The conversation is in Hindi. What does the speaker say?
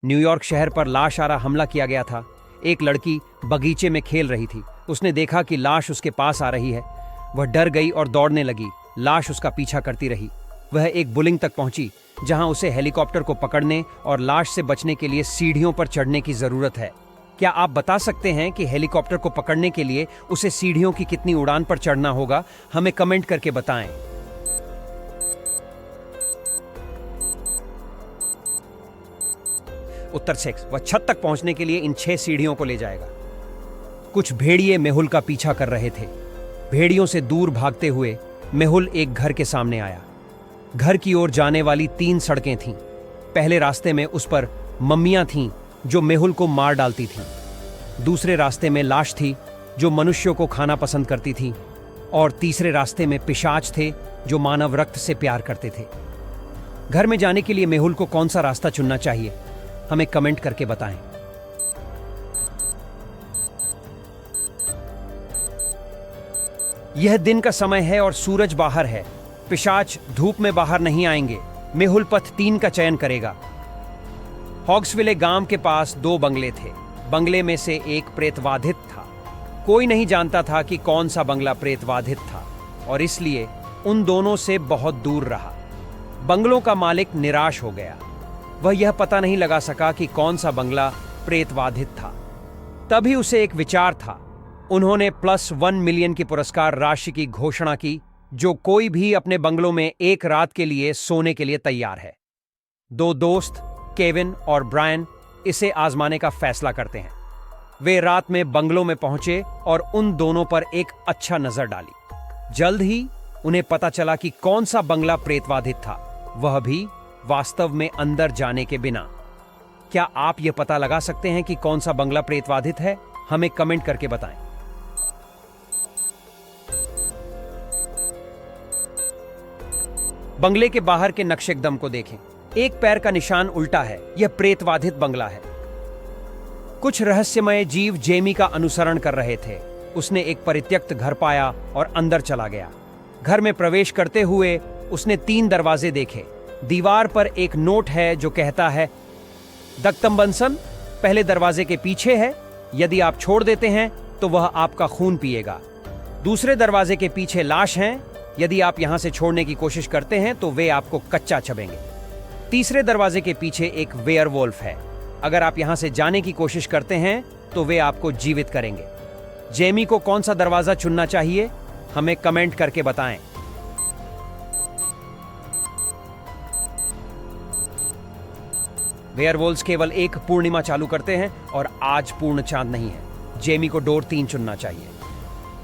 न्यूयॉर्क शहर पर लाशआरा हमला किया गया था। एक लड़की बगीचे में खेल रही थी। उसने देखा कि लाश उसके पास आ रही है। वह डर गई और दौड़ने लगी। लाश उसका पीछा करती रही। वह एक बुलिंग तक पहुंची, जहां उसे हेलीकॉप्टर को पकड़ने और लाश से बचने के लिए सीढ़ियों पर चढ़ने की जरूरत है। क्या आप बता सकते हैं कि हेलीकॉप्टर को पकड़ने के लिए उसे सीढ़ियों की कितनी उड़ान पर चढ़ना होगा? हमें कमेंट करके बताएं। उत्तर 6, वह छत तक पहुंचने के लिए इन 6 सीढ़ियों को ले जाएगा। कुछ भेड़िए मेहुल का पीछा कर रहे थे। भेड़ियों से दूर भागते हुए मेहुल एक घर के सामने आया। घर की ओर जाने वाली 3 सड़कें थीं। पहले रास्ते में उस पर मम्मियां थीं जो मेहुल को मार डालती थीं। दूसरे रास्ते में लाश थी जो मनुष्यों को खाना पसंद करती थी। और तीसरे रास्ते में पिशाच थे जो मानव रक्त से प्यार करते थे। घर में जाने के लिए मेहुल को कौन सा रास्ता चुनना चाहिए? हमें कमेंट करके बताएं। यह दिन का समय है और सूरज बाहर है। पिशाच धूप में बाहर नहीं आएंगे। मेहुल पथ 3 का चयन करेगा। हॉग्सविले गांव के पास 2 बंगले थे। बंगले में से एक प्रेतबाधित था। कोई नहीं जानता था कि कौन सा बंगला प्रेतबाधित था और इसलिए उन दोनों से बहुत दूर रहा। बंगलों का मालिक निराश हो गया। वह यह पता नहीं लगा सका कि कौन सा बंगला प्रेतबाधित था। तभी उसे एक विचार था। उन्होंने +1 मिलियन की पुरस्कार राशि की घोषणा की, जो कोई भी अपने बंगलों में एक रात के लिए सोने के लिए तैयार है। 2 दोस्त केविन और ब्रायन इसे आजमाने का फैसला करते हैं। वे रात में बंगलों में पहुंचे और उन दोनों पर एक अच्छा नजर डाली। जल्द ही उन्हें पता चला कि कौन सा बंगला प्रेतबाधित था, वह भी वास्तव में अंदर जाने के बिना। क्या आप यह पता लगा सकते हैं कि कौन सा बंगला प्रेतबाधित है? हमें कमेंट करके बताएं। बंगले के बाहर के नक्शेकदम को देखें। एक पैर का निशान उल्टा है। यह प्रेतबाधित बंगला है। कुछ रहस्यमय जीव जेमी का अनुसरण कर रहे थे। उसने एक परित्यक्त घर पाया और अंदर चला गया। घर में प्रवेश करते हुए उसने 3 दरवाजे देखे। दीवार पर एक नोट है जो कहता है, दक्तम्बनसन पहले दरवाजे के पीछे है। यदि आप छोड़ देते हैं तो वह आपका खून पिएगा। दूसरे दरवाजे के पीछे लाश हैं। यदि आप यहां से छोड़ने की कोशिश करते हैं तो वे आपको कच्चा चबेंगे। तीसरे दरवाजे के पीछे एक वेयरवुल्फ है। अगर आप यहां से जाने की कोशिश करते हैं तो वे आपको जीवित करेंगे। जेमी को कौन सा दरवाजा चुनना चाहिए? हमें कमेंट करके बताएं। वेयरवुल्व्स केवल एक पूर्णिमा चालू करते हैं और आज पूर्ण चांद नहीं है। जेमी को डोर 3 चुनना चाहिए।